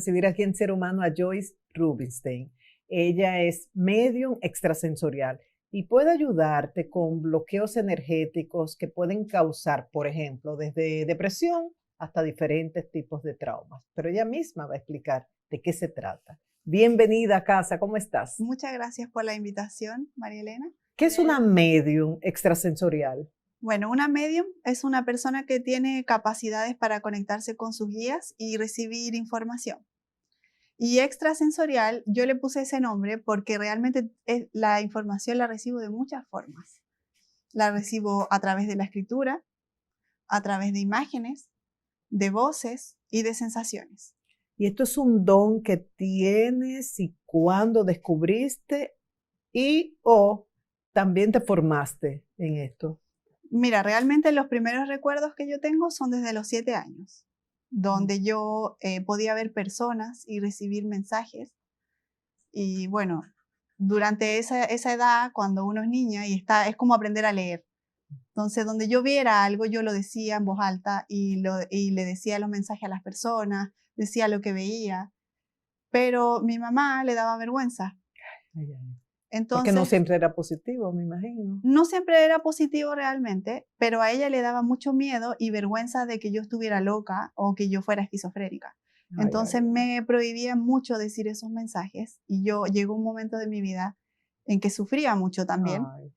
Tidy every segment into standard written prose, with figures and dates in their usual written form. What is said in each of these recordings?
Recibir aquí en Ser Humano a Joyce Rubinstein. Ella es medium extrasensorial y puede ayudarte con bloqueos energéticos que pueden causar, por ejemplo, desde depresión hasta diferentes tipos de traumas. Pero ella misma va a explicar de qué se trata. Bienvenida a casa, ¿cómo estás? Muchas gracias por la invitación, María Elena. ¿Qué es una medium extrasensorial? Bueno, una medium es una persona que tiene capacidades para conectarse con sus guías y recibir información. Y extrasensorial, yo le puse ese nombre porque realmente la información la recibo de muchas formas. La recibo a través de la escritura, a través de imágenes, de voces y de sensaciones. Y esto es un don que tienes y cuando descubriste o también te formaste en esto. Mira, realmente los primeros recuerdos que yo tengo son desde los 7 años, donde yo podía ver personas y recibir mensajes. Y bueno, durante esa edad, cuando uno es niña y es como aprender a leer. Entonces, donde yo viera algo, yo lo decía en voz alta y le decía los mensajes a las personas, decía lo que veía. Pero mi mamá le daba vergüenza. Ay, ay. Porque no Entonces, siempre era positivo, me imagino. no siempre era positivo realmente, pero a ella le daba mucho miedo y vergüenza de que yo estuviera loca o que yo fuera esquizofrénica. Ay, Entonces ay, me prohibía mucho decir esos mensajes y llegó un momento de mi vida en que sufría mucho también, ay.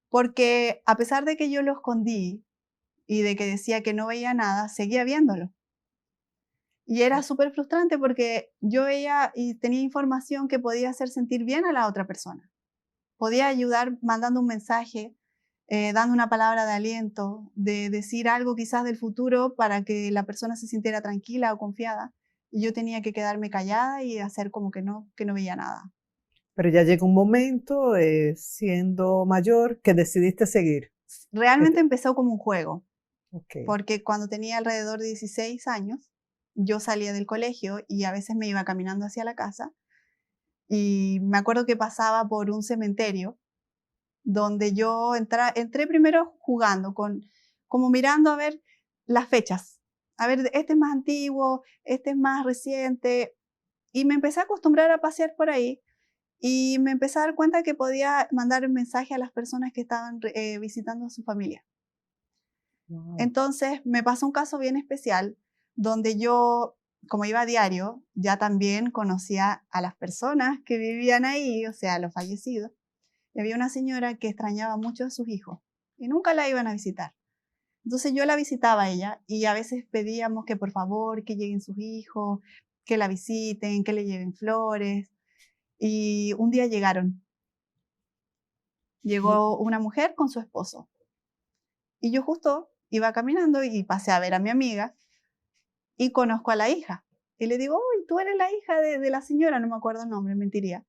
porque a pesar de que yo lo escondí y de que decía que no veía nada, seguía viéndolo. Y era súper frustrante porque yo veía y tenía información que podía hacer sentir bien a la otra persona. Podía ayudar mandando un mensaje, dando una palabra de aliento, de decir algo quizás del futuro para que la persona se sintiera tranquila o confiada. Y yo tenía que quedarme callada y hacer como que no veía nada. Pero ya llegó un momento, siendo mayor, que decidiste seguir. Realmente Este, empezó como un juego, ok. porque cuando tenía alrededor de 16 años, yo salía del colegio y a veces me iba caminando hacia la casa y me acuerdo que pasaba por un cementerio donde yo entré primero jugando, como mirando a ver las fechas. A ver, este es más antiguo, este es más reciente. Y me empecé a acostumbrar a pasear por ahí y me empecé a dar cuenta que podía mandar un mensaje a las personas que estaban visitando a su familia. Wow. Entonces me pasó un caso bien especial donde yo, como iba a diario, ya también conocía a las personas que vivían ahí, o sea, a los fallecidos. Y había una señora que extrañaba mucho a sus hijos y nunca la iban a visitar. Entonces yo la visitaba a ella y a veces pedíamos que por favor que lleguen sus hijos, que la visiten, que le lleven flores. Y un día llegaron. Y, Llegó una mujer con su esposo. Y yo justo iba caminando y pasé a ver a mi amiga y conozco a la hija. Y le digo, uy, tú eres la hija de la señora, no me acuerdo el nombre, mentiría.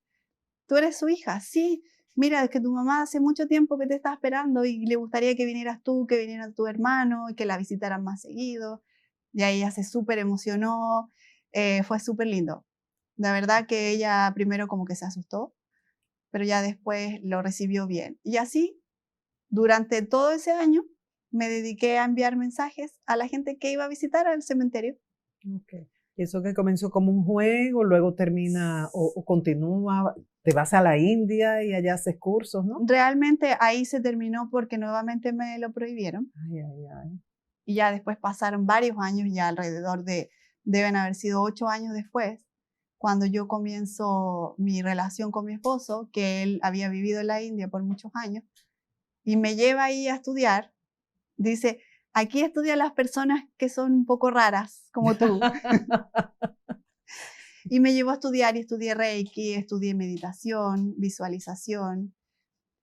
¿Tú eres su hija? Sí. Mira, es que tu mamá hace mucho tiempo que te está esperando y le gustaría que vinieras tú, que viniera tu hermano y que la visitaran más seguido. Y ahí ella se súper emocionó, fue súper lindo. La verdad que ella primero como que se asustó, pero ya después lo recibió bien. Y así, durante todo ese año, me dediqué a enviar mensajes a la gente que iba a visitar al cementerio. okay. Y eso que comenzó como un juego, luego termina o continúa, te vas a la India y allá haces cursos, ¿no? Realmente ahí se terminó porque nuevamente me lo prohibieron. Ay, ay, ay. Y ya después pasaron varios años, ya alrededor deben haber sido 8 años después, cuando yo comienzo mi relación con mi esposo, que él había vivido en la India por muchos años, y me lleva ahí a estudiar. Dice, aquí estudian las personas que son un poco raras, como tú. Y me llevó a estudiar y estudié Reiki, estudié meditación, visualización.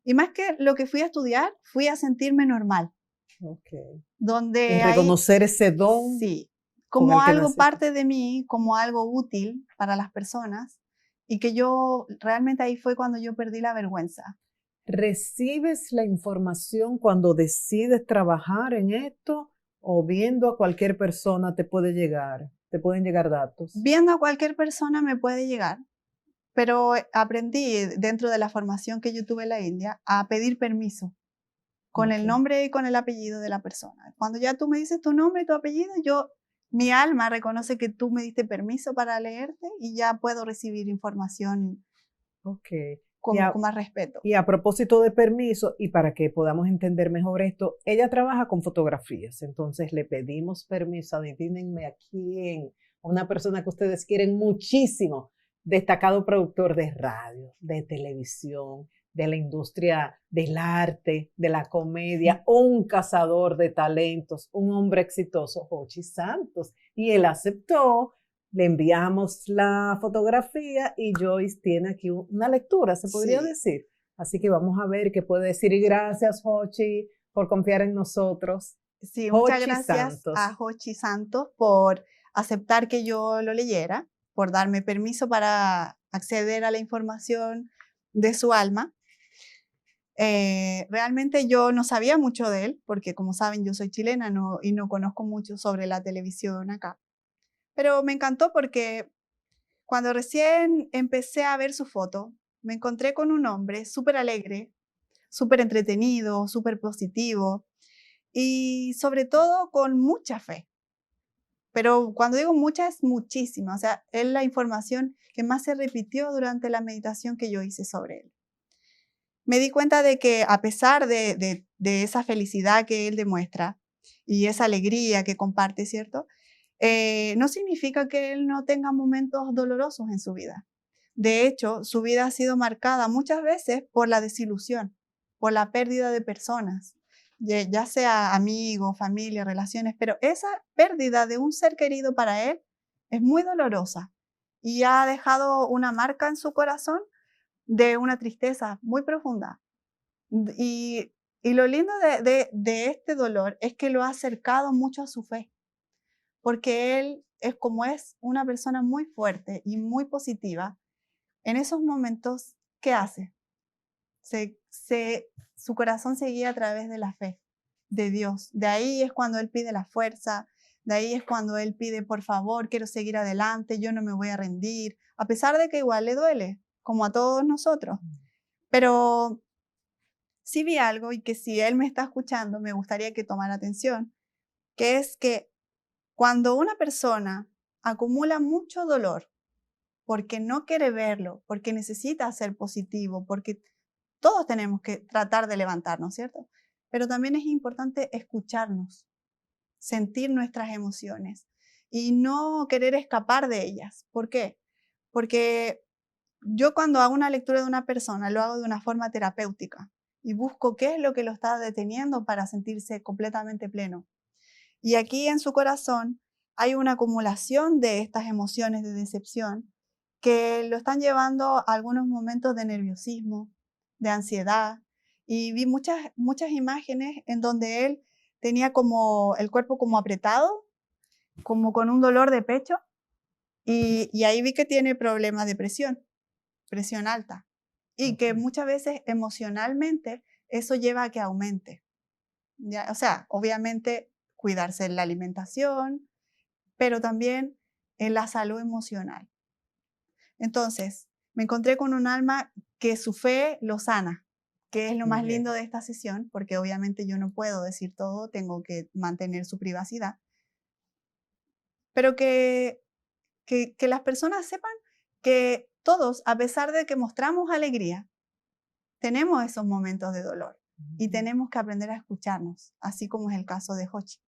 Y más que lo que fui a estudiar, fui a sentirme normal, Okay. Y donde hay, reconocer ese don sí, con como el que algo naciste. parte de mí, como algo útil para las personas, y que yo realmente ahí fue cuando yo perdí la vergüenza. ¿Recibes la información cuando decides trabajar en esto o viendo a cualquier persona te puede llegar? Te pueden llegar datos. Viendo a cualquier persona me puede llegar, pero aprendí dentro de la formación que yo tuve en la India a pedir permiso con el Okay. nombre y con el apellido de la persona. Cuando ya tú me dices tu nombre y tu apellido, yo mi alma reconoce que tú me diste permiso para leerte y ya puedo recibir información Ok. con más respeto. Y a propósito de permiso, y para que podamos entender mejor esto, ella trabaja con fotografías, entonces le pedimos permiso, adivínenme a quién, una persona que ustedes quieren muchísimo, destacado productor de radio, de televisión, de la industria del arte, de la comedia, un cazador de talentos, un hombre exitoso, Jochi Santos, y él aceptó. Le enviamos la fotografía y Joyce tiene aquí una lectura, se podría Sí. decir. Así que vamos a ver qué puede decir. Y gracias, Jochi, por confiar en nosotros. Sí, muchas Jochi gracias Santos. a Jochi Santos por aceptar que yo lo leyera, por darme permiso para acceder a la información de su alma. Realmente yo no sabía mucho de él, porque como saben yo soy chilena y no conozco mucho sobre la televisión acá. Pero me encantó porque cuando recién empecé a ver su foto, me encontré con un hombre súper alegre, súper entretenido, súper positivo y sobre todo con mucha fe. Pero cuando digo mucha es muchísima, o sea, es la información que más se repitió durante la meditación que yo hice sobre él. Me di cuenta de que a pesar de esa felicidad que él demuestra y esa alegría que comparte, ¿cierto? No significa que él no tenga momentos dolorosos en su vida. De hecho, su vida ha sido marcada muchas veces por la desilusión, por la pérdida de personas, ya sea amigos, familia, relaciones, pero esa pérdida de un ser querido para él es muy dolorosa y ha dejado una marca en su corazón de una tristeza muy profunda. Y lo lindo de este dolor es que lo ha acercado mucho a su fe, porque él es como es una persona muy fuerte y muy positiva. En esos momentos, ¿qué hace? Su corazón se guía a través de la fe, de Dios. De ahí es cuando él pide la fuerza, de ahí es cuando él pide, por favor, quiero seguir adelante, yo no me voy a rendir, a pesar de que igual le duele, como a todos nosotros. Pero sí vi algo y que si él me está escuchando, me gustaría que tomara atención, que es que cuando una persona acumula mucho dolor porque no quiere verlo, porque necesita ser positivo, porque todos tenemos que tratar de levantarnos, ¿cierto? Pero también es importante escucharnos, sentir nuestras emociones y no querer escapar de ellas. ¿Por qué? Porque yo cuando hago una lectura de una persona lo hago de una forma terapéutica y busco qué es lo que lo está deteniendo para sentirse completamente pleno. Y aquí en su corazón hay una acumulación de estas emociones de decepción que lo están llevando a algunos momentos de nerviosismo, de ansiedad. Y vi muchas imágenes en donde él tenía como el cuerpo como apretado, como con un dolor de pecho. Y ahí vi que tiene problemas de presión alta. Y que muchas veces emocionalmente eso lleva a que aumente. ¿Ya? O sea, obviamente cuidarse en la alimentación, pero también en la salud emocional. Entonces, me encontré con un alma que su fe lo sana, que es lo más lindo de esta sesión, porque obviamente yo no puedo decir todo, tengo que mantener su privacidad, pero que las personas sepan que todos, a pesar de que mostramos alegría, tenemos esos momentos de dolor y tenemos que aprender a escucharnos, así como es el caso de Jochi.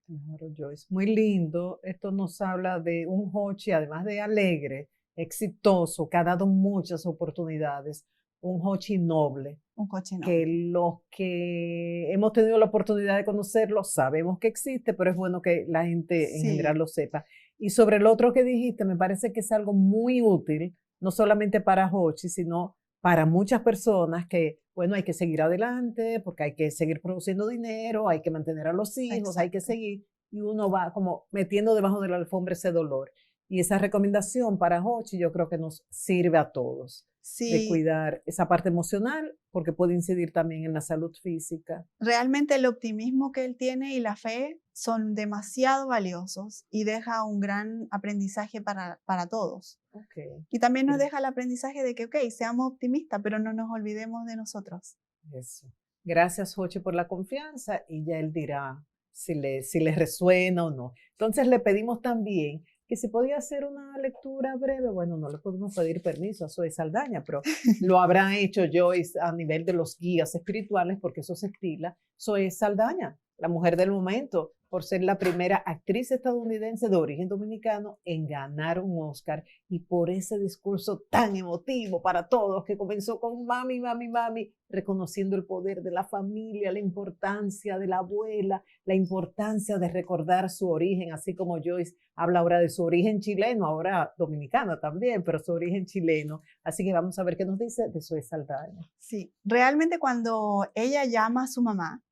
Claro, Joyce. Muy lindo. Esto nos habla de un Jochi, además de alegre, exitoso, que ha dado muchas oportunidades. Un Jochi noble, Un Jochi que noble. los que hemos tenido la oportunidad de conocerlo sabemos que existe, pero es bueno que la gente en general Sí, lo sepa. Y sobre el otro que dijiste, me parece que es algo muy útil, no solamente para Jochi, sino para muchas personas que, bueno, hay que seguir adelante porque hay que seguir produciendo dinero, hay que mantener a los hijos, hay que exacto. seguir, y uno va como metiendo debajo de la alfombra ese dolor. Y esa recomendación para Jochi yo creo que nos sirve a todos de Sí, cuidar esa parte emocional, porque puede incidir también en la salud física. realmente el optimismo que él tiene y la fe son demasiado valiosos y deja un gran aprendizaje para todos. Okay. Y también nos deja el aprendizaje de que, ok, seamos optimistas, pero no nos olvidemos de nosotros. Eso. Gracias, Jochi, por la confianza y ya él dirá si le resuena o no. Entonces le pedimos también que si podía hacer una lectura breve, bueno, no le podemos pedir permiso a Zoe Saldaña, pero lo habrá hecho Joyce a nivel de los guías espirituales, porque eso se estila. Zoe Saldaña, la mujer del momento, por ser la primera actriz estadounidense de origen dominicano en ganar un Oscar y por ese discurso tan emotivo para todos que comenzó con mami, mami, mami, reconociendo el poder de la familia, la importancia de la abuela, la importancia de recordar su origen, así como Joyce habla ahora de su origen chileno, ahora dominicana también, pero su origen chileno. Así que vamos a ver qué nos dice de Zoe Saldaña. Sí, realmente cuando ella llama a su mamá,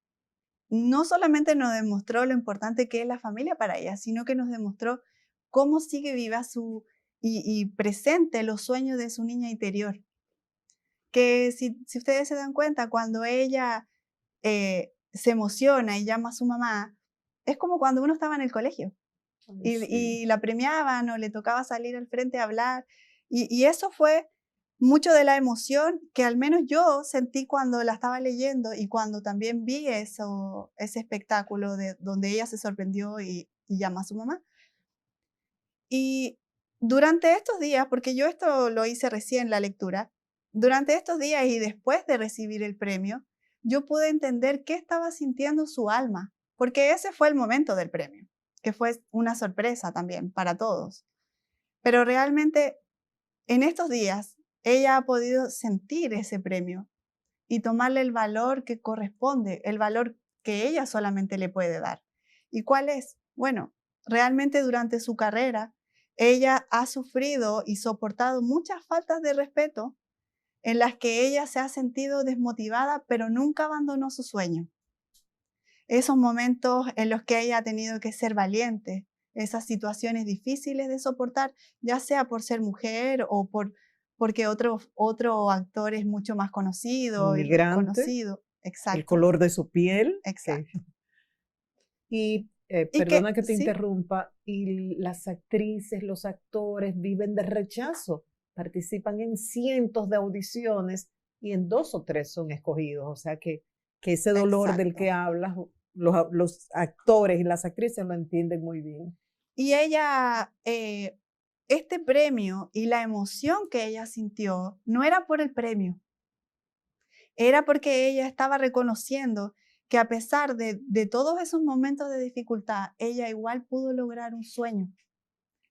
no solamente nos demostró lo importante que es la familia para ella, sino que nos demostró cómo sigue viva y presente los sueños de su niña interior. Que si ustedes se dan cuenta, cuando ella se emociona y llama a su mamá, es como cuando uno estaba en el colegio y la premiaban o le tocaba salir al frente a hablar. Y eso fue mucho de la emoción que al menos yo sentí cuando la estaba leyendo y cuando también vi ese espectáculo donde ella se sorprendió y llama a su mamá. Y durante estos días, porque yo esto lo hice recién la lectura, durante estos días y después de recibir el premio, yo pude entender qué estaba sintiendo su alma, porque ese fue el momento del premio, que fue una sorpresa también para todos. Pero realmente en estos días ella ha podido sentir ese premio y tomarle el valor que corresponde, el valor que ella solamente le puede dar. ¿Y cuál es? Bueno, realmente durante su carrera, ella ha sufrido y soportado muchas faltas de respeto en las que ella se ha sentido desmotivada, pero nunca abandonó su sueño. Esos momentos en los que ella ha tenido que ser valiente, esas situaciones difíciles de soportar, ya sea por ser mujer o porque otro actor es mucho más conocido y Inmigrante, reconocido. el Exacto, color de su piel. exacto. Y Y que perdona que te sí, interrumpa, y las actrices, los actores viven de rechazo, participan en cientos de audiciones y en 2 o 3 son escogidos. O sea que ese dolor del que exacto. hablas, los actores y las actrices lo entienden muy bien. Y ella, este premio y la emoción que ella sintió no era por el premio, era porque ella estaba reconociendo que a pesar de todos esos momentos de dificultad, ella igual pudo lograr un sueño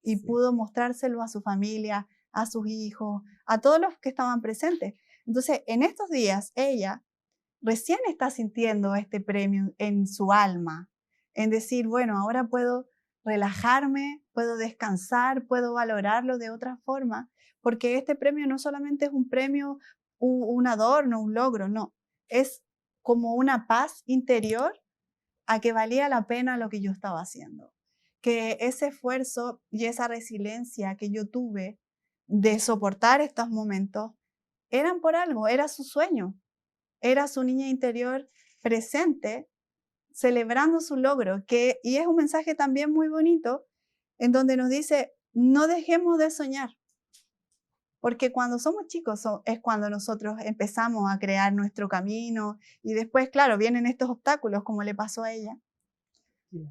y Sí. pudo mostrárselo a su familia, a sus hijos, a todos los que estaban presentes. Entonces, en estos días, ella recién está sintiendo este premio en su alma, en decir, bueno, ahora puedo relajarme, puedo descansar, puedo valorarlo de otra forma, porque este premio no solamente es un premio, un adorno, un logro, no, es como una paz interior a que valía la pena lo que yo estaba haciendo, que ese esfuerzo y esa resiliencia que yo tuve de soportar estos momentos eran por algo, era su sueño, era su niña interior presente, celebrando su logro, y es un mensaje también muy bonito, en donde nos dice, no dejemos de soñar, porque cuando somos chicos es cuando nosotros empezamos a crear nuestro camino, y después, claro, vienen estos obstáculos, como le pasó a ella. Ya.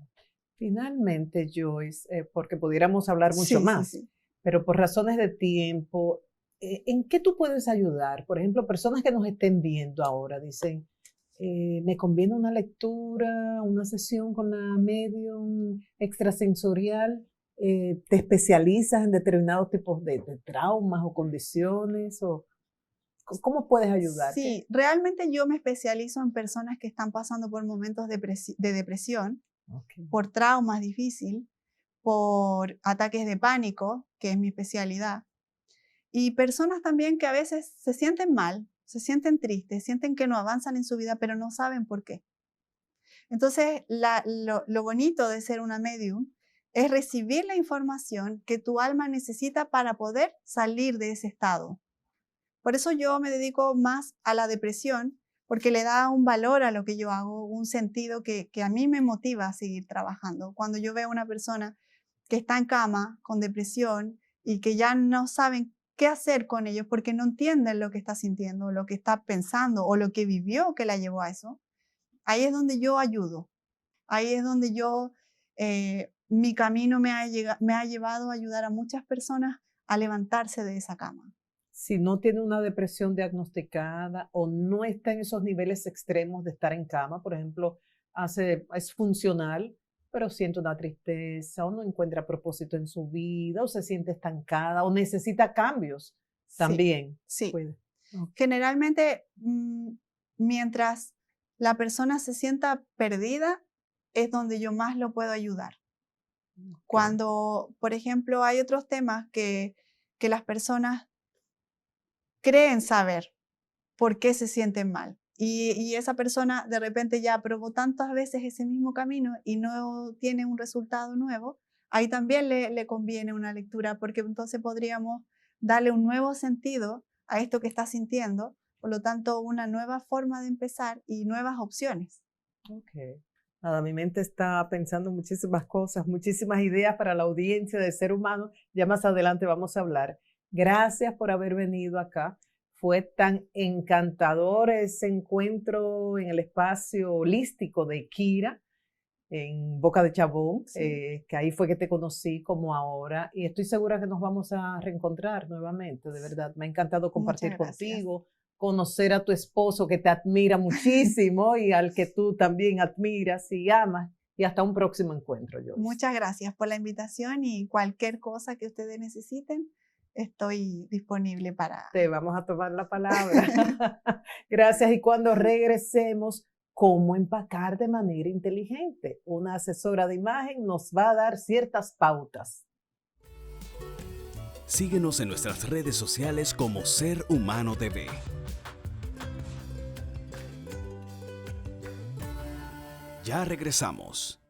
Finalmente, Joyce, porque pudiéramos hablar mucho Sí, sí, más, sí. pero por razones de tiempo, ¿en qué tú puedes ayudar? Por ejemplo, personas que nos estén viendo ahora dicen, me conviene una lectura, una sesión con la medium extrasensorial. ¿Te especializas en determinados tipos de traumas o condiciones? O, ¿cómo puedes ayudar? Sí, realmente yo me especializo en personas que están pasando por momentos de depresión, Okay. por traumas difíciles, por ataques de pánico, que es mi especialidad, y personas también que a veces se sienten mal, se sienten tristes, sienten que no avanzan en su vida, pero no saben por qué. Entonces, lo bonito de ser una medium es recibir la información que tu alma necesita para poder salir de ese estado. Por eso yo me dedico más a la depresión, porque le da un valor a lo que yo hago, un sentido que a mí me motiva a seguir trabajando. Cuando yo veo a una persona que está en cama con depresión y que ya no saben qué hacer con ellos porque no entienden lo que está sintiendo, lo que está pensando o lo que vivió que la llevó a eso, ahí es donde yo ayudo Ahí es donde mi camino me ha llevado a ayudar a muchas personas a levantarse de esa cama. Si no tiene una depresión diagnosticada o no está en esos niveles extremos de estar en cama, por ejemplo, es funcional, pero siente una tristeza o no encuentra propósito en su vida o se siente estancada o necesita cambios también. Sí. Okay. Generalmente, mientras la persona se sienta perdida, es donde yo más lo puedo ayudar. Okay. Cuando, por ejemplo, hay otros temas que las personas creen saber por qué se sienten mal. Y esa persona de repente ya probó tantas veces ese mismo camino y no tiene un resultado nuevo, ahí también le conviene una lectura, porque entonces podríamos darle un nuevo sentido a esto que está sintiendo, por lo tanto una nueva forma de empezar y nuevas opciones. Okay. Nada, mi mente está pensando muchísimas cosas, muchísimas ideas para la audiencia de Ser Humano. Ya más adelante vamos a hablar. Gracias por haber venido acá. Fue tan encantador ese encuentro en el espacio holístico de Kira, en Boca de Chabón, sí. Que ahí fue que te conocí como ahora. Y estoy segura que nos vamos a reencontrar nuevamente, de verdad. Me ha encantado compartir contigo, conocer a tu esposo que te admira muchísimo y al que tú también admiras y amas. Y hasta un próximo encuentro, Joyce. Muchas gracias por la invitación y cualquier cosa que ustedes necesiten, estoy disponible para... Te vamos a tomar la palabra. Gracias. Y cuando regresemos, ¿cómo empacar de manera inteligente? Una asesora de imagen nos va a dar ciertas pautas. Síguenos en nuestras redes sociales como Ser Humano TV. Ya regresamos.